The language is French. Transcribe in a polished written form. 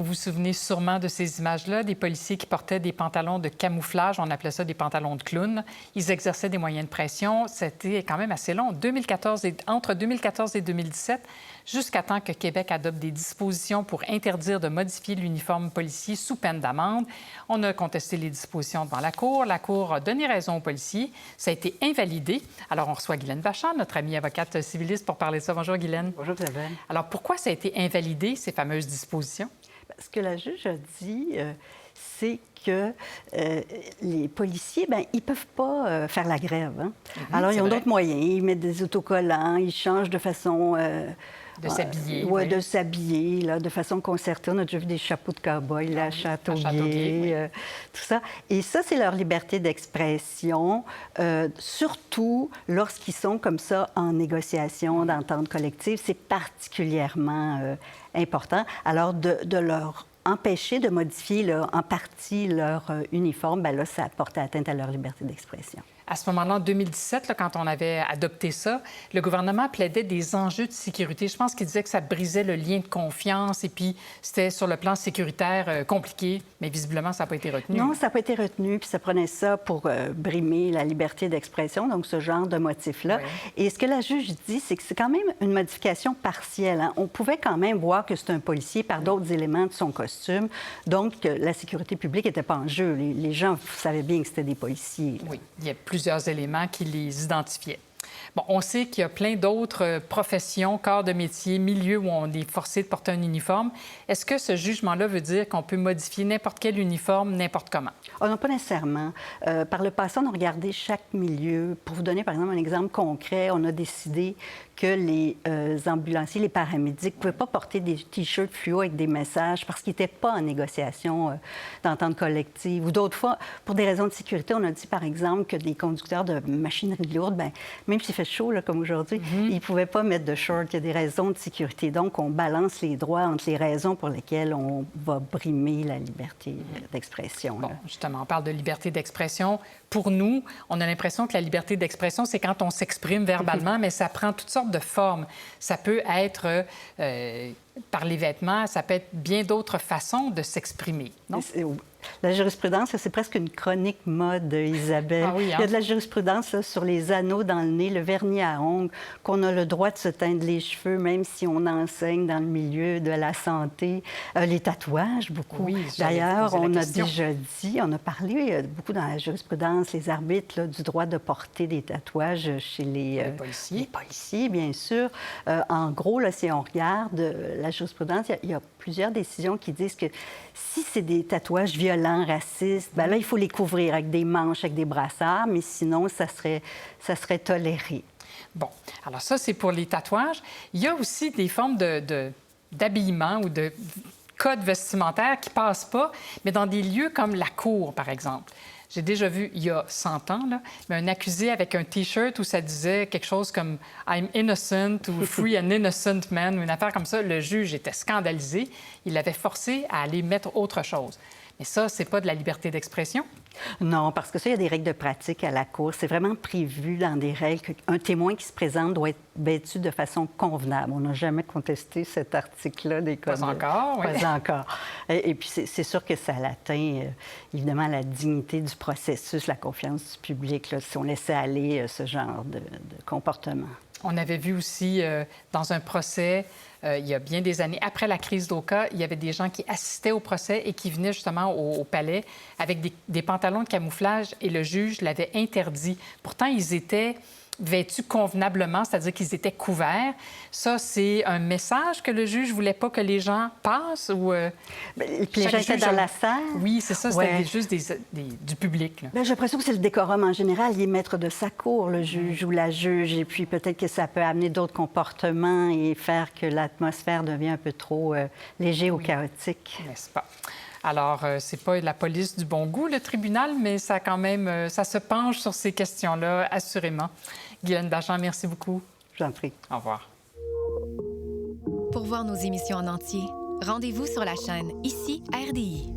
Vous vous souvenez sûrement de ces images-là, des policiers qui portaient des pantalons de camouflage, on appelait ça des pantalons de clown. Ils exerçaient des moyens de pression. C'était quand même assez long. Entre 2014 et 2017, jusqu'à temps que Québec adopte des dispositions pour interdire de modifier l'uniforme policier sous peine d'amende. On a contesté les dispositions devant la Cour. La Cour a donné raison aux policiers. Ça a été invalidé. Alors, on reçoit Guylaine Vachon, notre amie avocate civiliste, pour parler de ça. Bonjour, Guylaine. Bonjour, Isabelle. Alors, pourquoi ça a été invalidé, ces fameuses dispositions? Ce que la juge a dit, c'est que les policiers, bien, ils ne peuvent pas faire la grève. Hein? Alors, ils ont d'autres moyens. Ils mettent des autocollants, ils changent de façon... de s'habiller. Oui, de s'habiller, là, de façon concertée. On a déjà vu des chapeaux de cow-boy, là, à Châteauguay, tout ça. Et ça, c'est leur liberté d'expression, surtout lorsqu'ils sont comme ça en négociation d'entente collective. C'est particulièrement important. Alors, de leur empêcher de modifier en partie leur uniforme, bien là, ça porte atteinte à leur liberté d'expression. À ce moment-là, en 2017, là, quand on avait adopté ça, le gouvernement plaidait des enjeux de sécurité. Je pense qu'il disait que ça brisait le lien de confiance et puis c'était sur le plan sécuritaire compliqué, mais visiblement, ça n'a pas été retenu. Non, ça n'a pas été retenu, puis ça prenait ça pour brimer la liberté d'expression, donc ce genre de motif-là. Oui. Et ce que la juge dit, c'est que c'est quand même une modification partielle. Hein. On pouvait quand même voir que c'est un policier par d'autres éléments de son costume, donc la sécurité publique n'était pas en jeu. Les gens savaient bien que c'était des policiers. Oui, il y a plusieurs éléments qui les identifiaient. Bon, on sait qu'il y a plein d'autres professions, corps de métier, milieux où on est forcé de porter un uniforme. Est-ce que ce jugement-là veut dire qu'on peut modifier n'importe quel uniforme, n'importe comment? Oh non, pas nécessairement. Par le passé, on a regardé chaque milieu. Pour vous donner, par exemple, un exemple concret, on a décidé que les ambulanciers, les paramédics ne pouvaient pas porter des T-shirts fluo avec des messages parce qu'ils n'étaient pas en négociation d'entente collective. Ou d'autres fois, pour des raisons de sécurité, on a dit, par exemple, que des conducteurs de machinerie lourde, bien, même s'il fait chaud, là, comme aujourd'hui, ils ne pouvaient pas mettre de shorts. Il y a des raisons de sécurité. Donc, on balance les droits entre les raisons pour lesquelles on va brimer la liberté d'expression. Bon, justement, on parle de liberté d'expression. Pour nous, on a l'impression que la liberté d'expression, c'est quand on s'exprime verbalement, mais ça prend toutes sortes de formes. Ça peut être par les vêtements, ça peut être bien d'autres façons de s'exprimer. La jurisprudence, c'est presque une chronique mode, Isabelle. Ah oui, hein? Il y a de la jurisprudence là, sur les anneaux dans le nez, le vernis à ongles, qu'on a le droit de se teindre les cheveux, même si on enseigne dans le milieu de la santé. Les tatouages, beaucoup. Oui, d'ailleurs, on a déjà dit, on a parlé beaucoup dans la jurisprudence, les arbitres, là, du droit de porter des tatouages chez les policiers. Les policiers, bien sûr. En gros, là, si on regarde la jurisprudence, il y a plusieurs décisions qui disent que si c'est des tatouages violents, racistes, bien là, il faut les couvrir avec des manches, avec des brassards, mais sinon, ça serait toléré. Bon, alors ça, c'est pour les tatouages. Il y a aussi des formes d'habillement ou de codes vestimentaires qui ne passent pas, mais dans des lieux comme la cour, par exemple. J'ai déjà vu, il y a 100 ans, là, mais un accusé avec un T-shirt où ça disait quelque chose comme « I'm innocent » ou « Free an innocent man » ou une affaire comme ça. Le juge était scandalisé. Il l'avait forcé à aller mettre autre chose. Mais ça, c'est pas de la liberté d'expression? Non, parce que ça, il y a des règles de pratique à la Cour. C'est vraiment prévu dans des règles qu'un témoin qui se présente doit être vêtu de façon convenable. On n'a jamais contesté cet article-là des codes. Pas encore, oui. Pas encore. Et puis, c'est sûr que ça atteint, évidemment, la dignité du processus, la confiance du public, là, si on laissait aller ce genre de comportement. On avait vu aussi dans un procès, il y a bien des années, après la crise d'Oka, il y avait des gens qui assistaient au procès et qui venaient justement au palais avec des pantalons de camouflage et le juge l'avait interdit. Pourtant, ils étaient vêtus convenablement, c'est-à-dire qu'ils étaient couverts. Ça, c'est un message que le juge ne voulait pas que les gens passent? Ou, les gens étaient dans la salle? Oui, c'est ça, c'était juste du public. J'ai l'impression que c'est le décorum en général. Il est maître de sa cour, le juge ou la juge, et puis peut-être que ça peut amener d'autres comportements et faire que l'atmosphère devient un peu trop léger ou chaotique. N'est-ce pas? Alors, c'est pas la police du bon goût, le tribunal, mais ça quand même, ça se penche sur ces questions-là, assurément. Guylaine Vachon, merci beaucoup. Je vous en prie. Au revoir. Pour voir nos émissions en entier, rendez-vous sur la chaîne Ici RDI.